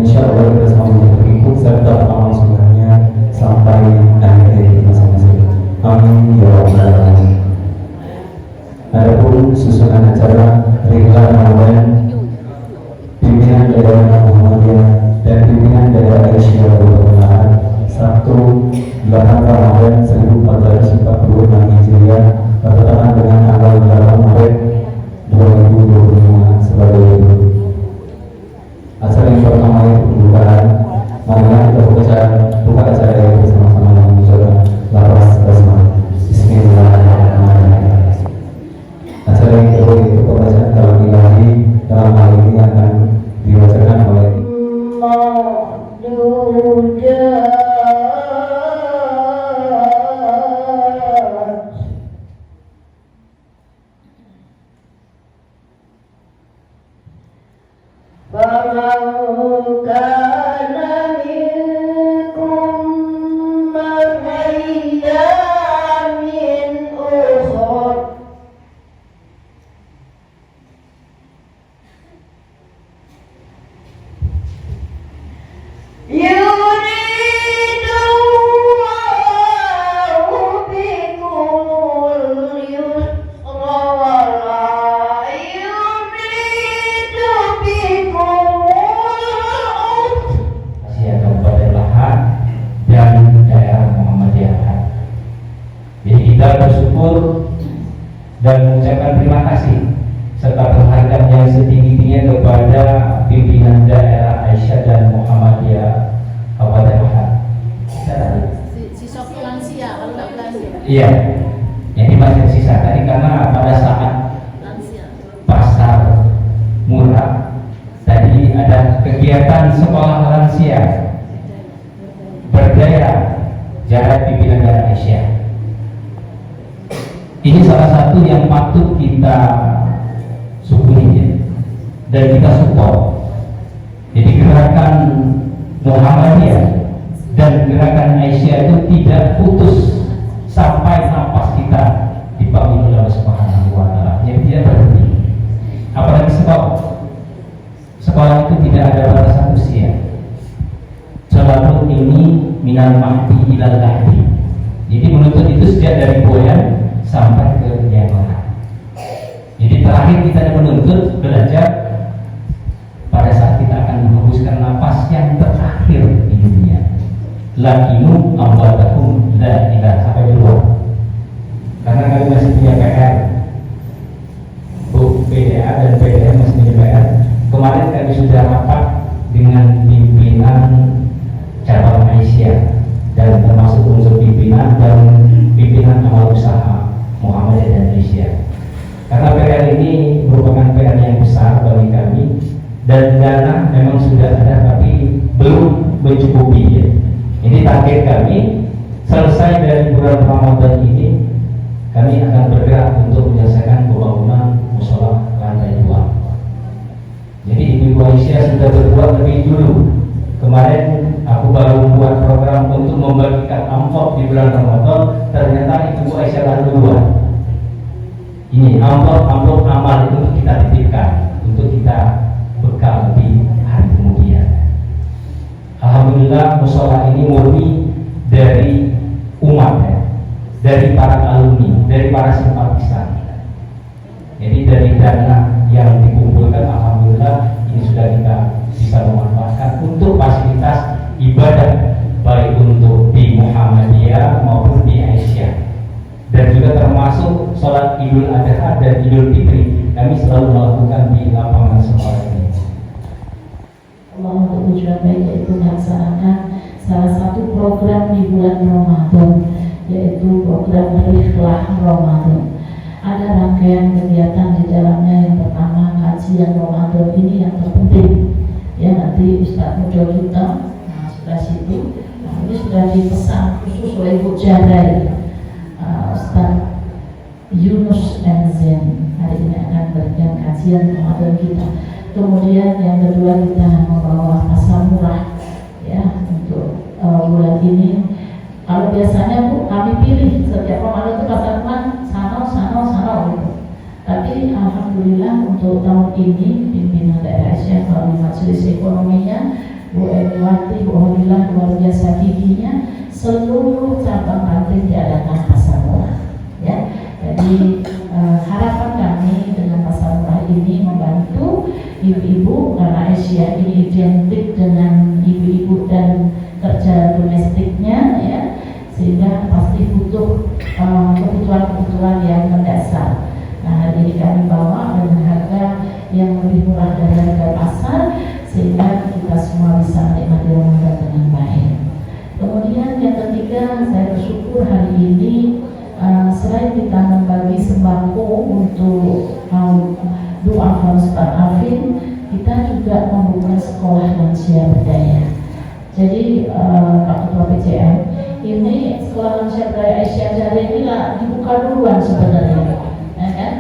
insya Allah kita semua berikut serta amal sunnahnya sampai akhir hidup masing-masing. Amin ya rabbal alamin. Adapun susunan acara Rihla Ramadan pimpinan daerah Muhammadiyah dan pimpinan daerah Aisyah Berdoa Sabtu 8 Ramadan 1446 Hijriah bertepatan dengan tanggal 8 Maret 2025 sebagai berikut. Acara yang pertama yaitu pembukaan. Marilah kita buka acara ini bersama-sama dengan mengucapkan lafaz basmalah. Bismillahirrahmanirrahim. Acara yang kedua yaitu pembacaan kalam ilahi. Dalam hal ini akan dibacakan oleh dan mengucapkan terima kasih serta penghargaan yang setinggi-tingginya kepada pimpinan daerah Aisyah dan Muhammadiyah Kabupaten Malang. Si Sofi lansia, kalau nggak lansia. Iya, jadi masih sisa tadi karena pada saat pasar murah tadi ada kegiatan sekolah lansia berdaya jarak pimpinan daerah Aisyah. Ini salah satu yang patut kita syukuri ya, dan kita support. Jadi gerakan Muhammadiyah dan gerakan Aisyah itu tidak putus sampai nafas kita dipanggil oleh Allah Subhanahu wa Ta'ala. Jadi tidak berhenti. Apalagi sekolah itu tidak ada batasan usia. Selalu ini minal mahdi ilal lahdi. Jadi menuntut itu sejak dari boyan sampai ke diagonal. Jadi terakhir kita menuntut belajar pada saat kita akan menghembuskan nafas yang terakhir di dunia. Lakinu amwatakum la ilaha sampai dulu. Karena kami masih punya PR. Bu PDA dan PDM masih punya PR. Kemarin kami sudah rapat dengan pimpinan cabang Aisyah dan termasuk unsur pimpinan dan pimpinan amal usaha Muhammadiyah dan Aisyah. Karena PR ini merupakan PR yang besar bagi kami dan dana memang sudah ada tapi belum mencukupi ya. Ini target kami selesai dari bulan Ramadan ini kami akan bergerak untuk menyelesaikan pembangunan musola lantai 2. Jadi Ibu Aisyah sudah berbuat lebih dulu. Kemarin aku baru membuat program untuk membagikan amplop di bulan Ramadan, ternyata Ibu Aisyah lalu duluan. Ini amplop amal itu untuk kita titipkan, untuk kita bekal di hari kemudian. Alhamdulillah musola ini murni dari umat ya, dari para alumni, dari para simpatisan. Jadi dari dana yang dikumpulkan, alhamdulillah ini sudah kita bisa memanfaatkan untuk fasilitas ibadah baik untuk di Muhammadiyah maupun di Aisyah, dan juga termasuk sholat Idul Adha dan Idul Fitri kami selalu melakukan di lapangan sekolah ini. Allah untuk tujuan baik yaitu melaksanakan salah satu program di bulan Ramadan, yaitu program Rihlah Ramadan. Ada rangkaian kegiatan di dalamnya. Yang pertama kajian Ramadan ini yang terpenting ya, nanti Ustaz Muda kita sebelah situ. Ini sudah dipesan khusus oleh Ibu Jadai, Ustaz Yunus Enzen hari ini akan berikan kajian Ramadan kita. Kemudian yang kedua kita membawa pasar murah ya untuk bulan ini. Kalau biasanya Bu kami pilih setiap Ramadan itu pasar murah sana gitu. Tapi alhamdulillah untuk tahun ini pimpinan daerah Aisyah melalui majelis ekonominya Wati, alhamdulillah luar biasa giginya. Seluruh cabang kantin diadakan pasar murah, ya. Jadi harapan kami dengan pasar murah ini membantu ibu-ibu, karena Asia ini identik dengan ibu-ibu dan kerja domestiknya, ya, sehingga pasti butuh kebutuhan-kebutuhan yang mendasar. Nah, hari ini kami bawa dengan harga yang lebih murah dari harga pasar, sehingga kita semua bisa menikmati Ramadan dengan baik. Kemudian yang ketiga, saya bersyukur hari ini selain kita membagi sembako untuk doa Ustaz Afin, kita juga membuka sekolah lansia berdaya. Jadi Pak Ketua PCM, ini sekolah lansia berdaya Aisyah Jari ini lah dibuka duluan sebenarnya, ya kan?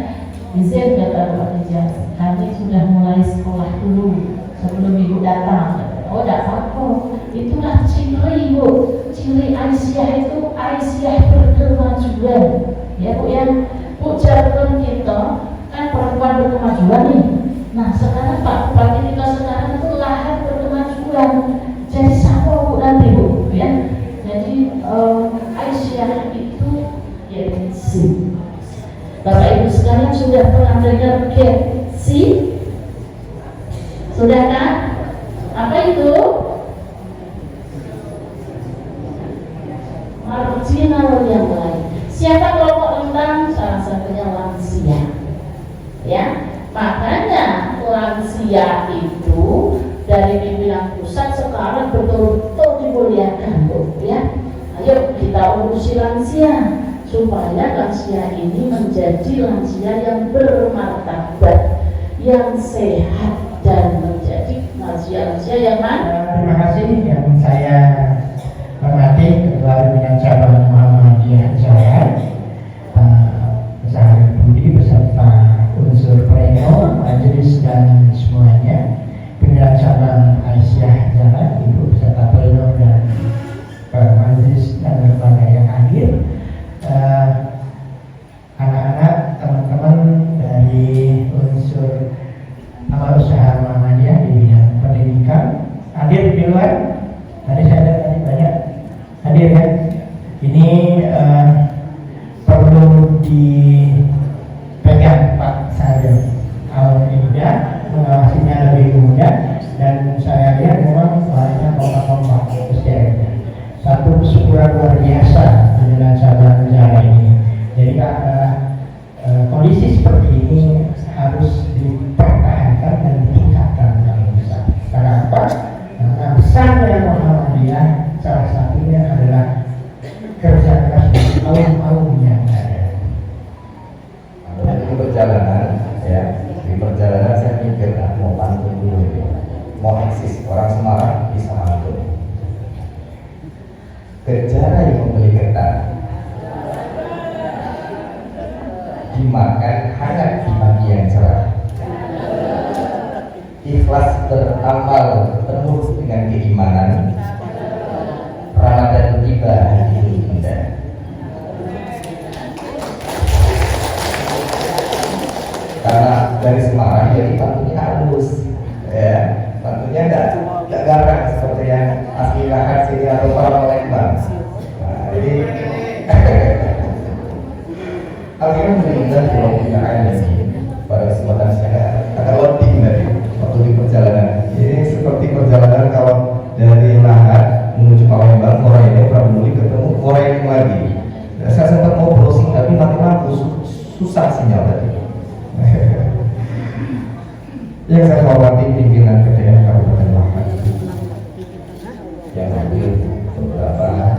Izin kata Pak Ija, kami sudah mulai sekolah dulu sebelum ibu datang. Oh, tidak apa-apa, itulah ciri Bu, ciri Aisyah itu Aisyah berkemajuan, ya Bu ya. Bu, jargon kita kan perempuan berkemajuan nih. Nah, sekarang Pak Bupati kita sekarang itu lahan berkemajuan. Jadi siapa Bu nanti Bu, ya? Jadi Aisyah itu ya si. Bapak Ibu sekalian sudah pernah dengar si? Sudah kan? Apa itu? Marginal yang lain. Siapa kelompok rentan? Salah satunya lansia. Ya, makanya lansia itu dari pimpinan pusat sekarang betul-betul dimuliakan, Bu, ya. Ayo kita urusi lansia supaya lansia ini menjadi lansia yang bermartabat, yang sehat, dan menjadi lansia-lansia yang mana? Terima kasih yang saya hormati Ketua Pimpinan Cabang Muhammadiyah Jawa, Zahir Budi beserta unsur pleno, majelis dan semuanya, Pimpinan Cabang Aisyah Jawa, Ibu beserta pleno dan majelis dan lembaga yang hadir, anak-anak, teman-teman dari unsur amal usaha Muhammadiyah di bidang pendidikan hadir di luar. Tadi saya lihat tadi banyak hadir kan. Ini perlu dipegang Pak Sadil Al-Ida, mengawasinya lebih mudah, dan saya lihat memang banyak kompak-kompak SDM-nya. Satu kesyukuran luar biasa dengan cabang Jawa ini. Jadi kondisi seperti ini harus dipertahankan dan ditingkatkan kalau bisa. Karena apa? Karena besarnya Muhammadiyah salah satunya adalah kerja keras dari kaum yang ada. Di perjalanan, ya, di perjalanan saya mikir, mau pantun dulu, mau eksis orang Semarang bisa pantun. Kerja yang membeli ketan, dimakan hangat di pagi yang cerah. Ikhlas beramal penuh dengan keimanan. Ramadan tiba hari indah. Karena dari Semarang jadi pantunnya halus, ya, pantunnya tidak garang seperti yang asli lahat sini atau orang Lembang. Nah, jadi alhamdulillah kalau punya energi pada kesempatan saya ada loading tadi waktu di perjalanan. Ini seperti perjalanan kalau dari Lahat menuju Palembang, Korea ini Pramuli ketemu Korea ini lagi. Saya sempat mau browsing tapi mati susah sinyal tadi. Yang saya hormati pimpinan KTM Kabupaten Lahat, yang hadir beberapa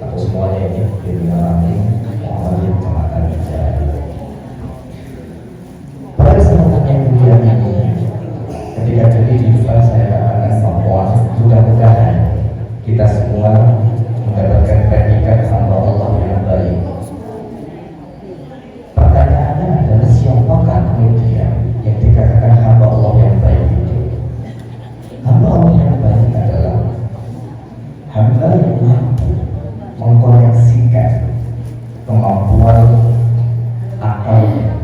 atau semuanya ini pimpinan Raming Muhammadiyah Kecamatan Jati. Pada kesempatan yang mulia ini, ketika jadi di depan saya katakan bahwa mudah-mudahan kita semua mendapatkan predikat hamba Allah yang baik. Pertanyaannya adalah siapakah kemudian yang dikatakan hamba Allah yang baik itu? Hamba Allah yang baik adalah hamba yang mampu mengkoneksikan kemampuan akalnya,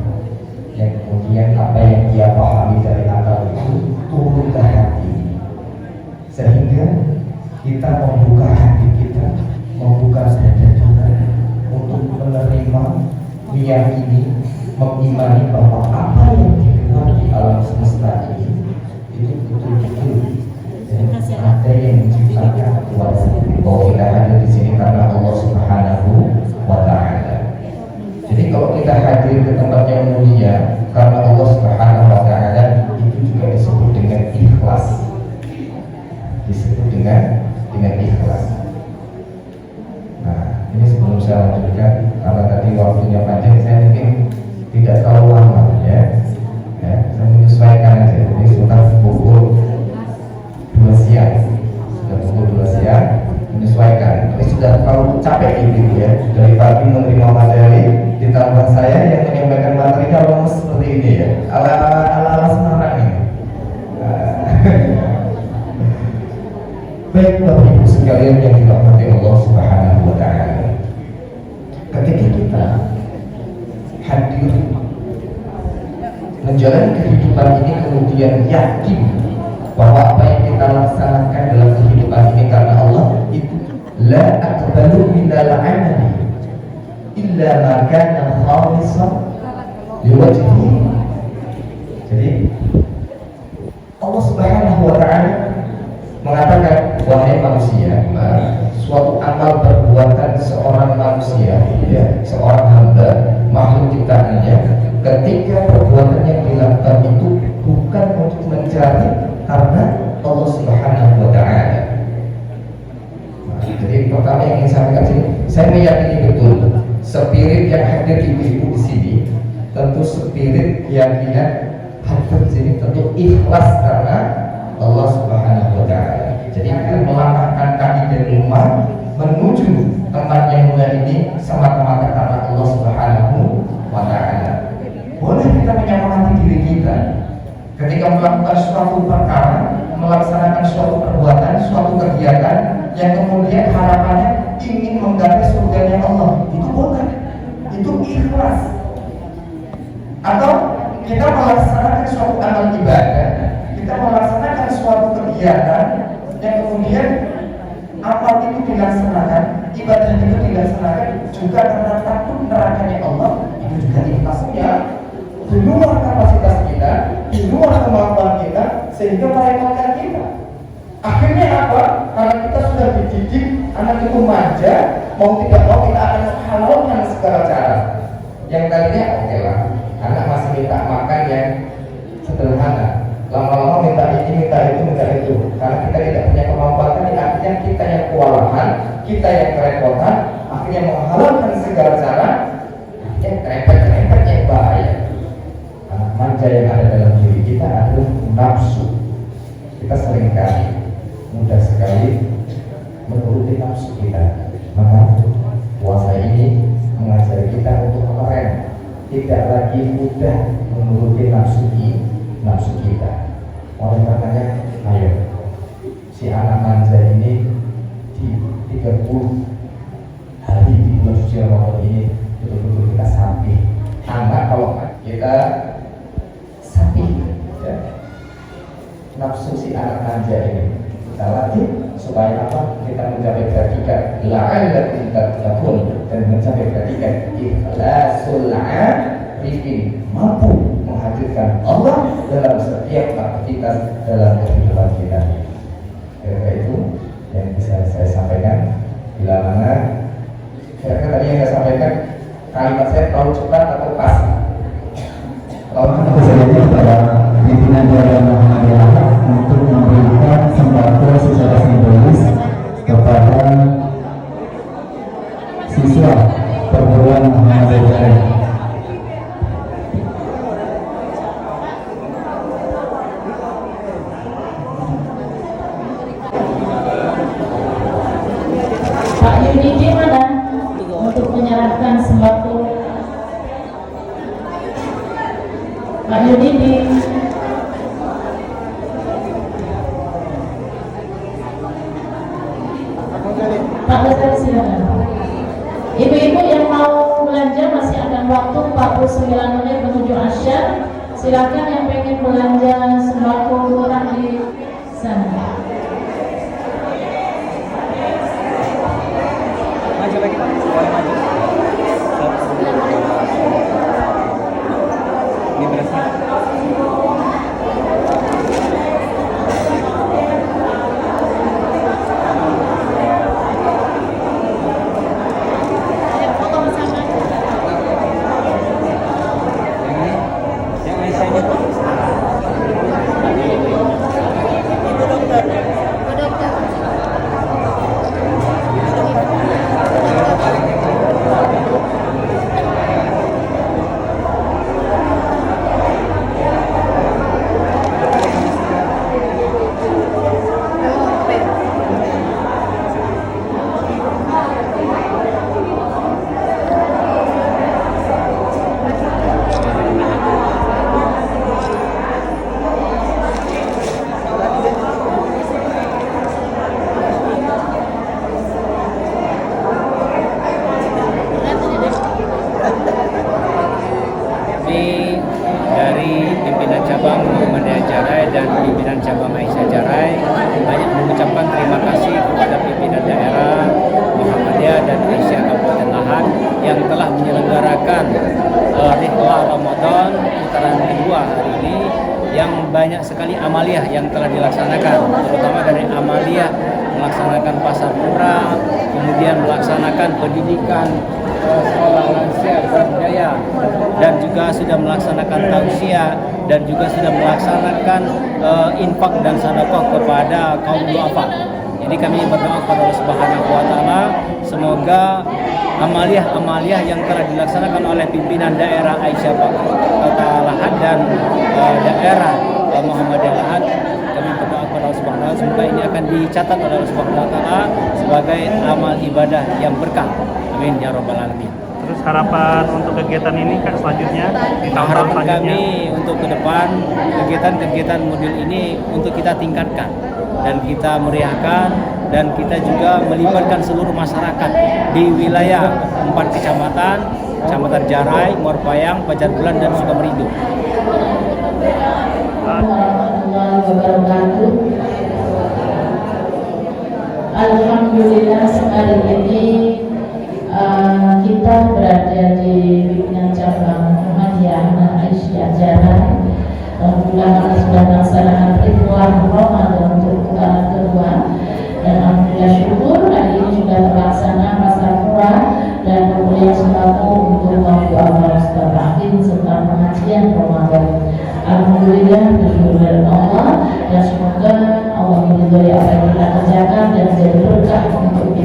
yang kemudian apa yang dia pahami dari akal itu turun ke hati, sehingga kita membuka hati kita, membuka dada kita untuk menerima, meyakini, mengimani bahwa apa yang dikenal di alam semesta ini itu betul-betul ada yang menciptakan kuasa. Bahwa kita hadir di sini karena Allah Subhanahu wa Ta'ala. Jadi kalau kita hadir ke tempat yang mulia karena Allah Subhanahu wa Ta'ala, itu juga disebut dengan ikhlas. Disebut dengan ikhlas. Nah, ini sebelum saya lanjutkan, karena tadi waktunya panjang, saya mungkin tidak terlalu lama ya. Saya menyesuaikan aja. Ini sudah pukul 2 siang, menyesuaikan. Ini sudah terlalu capek ini ya. Dari pagi menerima materi, ditambah saya yang menyampaikan materinya lemes seperti ini ya. Ala Semarang ini. Baik Bapak Ibu sekalian yang dirahmati Allah Subhanahu wa Ta'ala. Ketika kita hadir menjalani kehidupan ini kemudian yakin bahwa apa yang kita laksanakan dalam kehidupan ini karena Allah, itu la aqbalu minal amali illa ma kana khalisan liwajhihi. Jadi Allah Subhanahu wa Ta'ala mengatakan, wahai manusia, suatu amal perbuatan seorang manusia, ya, seorang hamba, makhluk ciptaannya, ketika perbuatan yang dilakukan itu bukan untuk mencari karena Allah Subhanahu wa Ta'ala. Jadi pertama yang ingin saya sampaikan sini, saya meyakini betul spirit yang hadir ibu-ibu di sini, tentu spirit yang hadir di sini tentu ikhlas karena Allah Subhanahu wa Ta'ala. Jadi kita melangkahkan kaki dari rumah menuju tempat yang mulia ini semata-mata karena Allah Subhanahu wa Ta'ala. Boleh kita menyemangati diri kita ketika melakukan suatu perkara, melaksanakan suatu perbuatan, suatu kegiatan yang kemudian harapannya ingin menggapai surganya Allah. Itu boleh, itu ikhlas. Atau kita melaksanakan suatu amal ibadah, kita melaksanakan suatu kegiatan yang kemudian amal itu dilaksanakan, ibadah itu dilaksanakan juga karena takut nerakanya Allah. Itu juga ikhlasnya di luar kapasitas kita, di luar kemampuan kita, sehingga meremehkan kita. Akhirnya apa? Karena kita sudah dididik, anak itu manja, mau tidak mau kita akan menghalalkan segala cara. Yang tadinya oke lah, anak masih minta makan yang sederhana, lama-lama minta ini, minta itu, minta itu. Karena kita tidak punya kemampuan tadi, akhirnya kita yang kewalahan, kita yang kerepotan, akhirnya menghalalkan segala cara, yang kerempet-kerempet yang bahaya. Anak manja yang ada dalam diri kita adalah nafsu. Kita seringkali mudah sekali menuruti nafsu kita. Maka puasa ini mengajari kita untuk merem, tidak lagi mudah menuruti nafsu kita. Oleh karenanya, ayo si anak manja ini di 30 hari di bulan suci Ramadan ini betul-betul kita sampai. Anak kalau kita sampai ya, nafsu si anak manja ini kita latih supaya apa? Kita mencapai predikat la'allakum tattaqun dan mencapai predikat ikhlasul arifin, mampu menghadirkan Allah dalam setiap aktivitas dalam kehidupan kita. Kira-kira itu yang bisa saya sampaikan. Bila mana kira-kira tadi yang saya sampaikan kalimat saya terlalu cepat atau pas? Keseluruhan kepada pimpinan Jalan Muhammadiyah untuk memberikan sembako secara simbolis kepada siswa perguruan Muhammadiyah. Pak Yudi di mana untuk menyerahkan sembako? Pak Yudi di Pak Lestari, silakan. Ibu-ibu yang mau belanja masih ada waktu 49 menit menuju asyar. Silakan yang pengen belanja sembako murah di sana. pendidikan sekolah lansia berbudaya, dan juga sudah melaksanakan tausiah, dan juga sudah melaksanakan infak dan sedekah kepada kaum duafa. Jadi kami berdoa kepada Allah Subhanahu wa taala, semoga amaliyah yang telah dilaksanakan oleh pimpinan daerah Aisyah Lahad dan daerah Muhammadiyah Lahad, kami berdoa kepada Allah Subhanahu wa taala semoga ini akan dicatat oleh Allah Subhanahu wa taala sebagai amal ibadah yang berkah. Amin ya rabbal alamin. Terus harapan untuk kegiatan ini Kak selanjutnya di tahun-tahun Harapan selanjutnya? kami untuk ke depan kegiatan model ini untuk kita tingkatkan dan kita meriahkan, dan kita juga melibatkan seluruh masyarakat di wilayah 4 kecamatan, Kecamatan Jarai, Morpayang, Pajar Bulan, dan Sukamerindo. Warahmatullahi wabarakatuh. Alhamdulillah sekali ini kita berada di pimpinan cabang Muhammadiyah Aisyah Jarai. Alhamdulillah kami sudah melaksanakan ritual Ramadan untuk putaran kedua, dan alhamdulillah syukur hari ini sudah terlaksana pasar murah dan pembelian sembako untuk kaum duafa mustaqim serta pengajian Ramadan. Alhamdulillah bersyukur Allah, dan semoga Allah meridhoi apa yang kita kerjakan dan jadi berkah untuk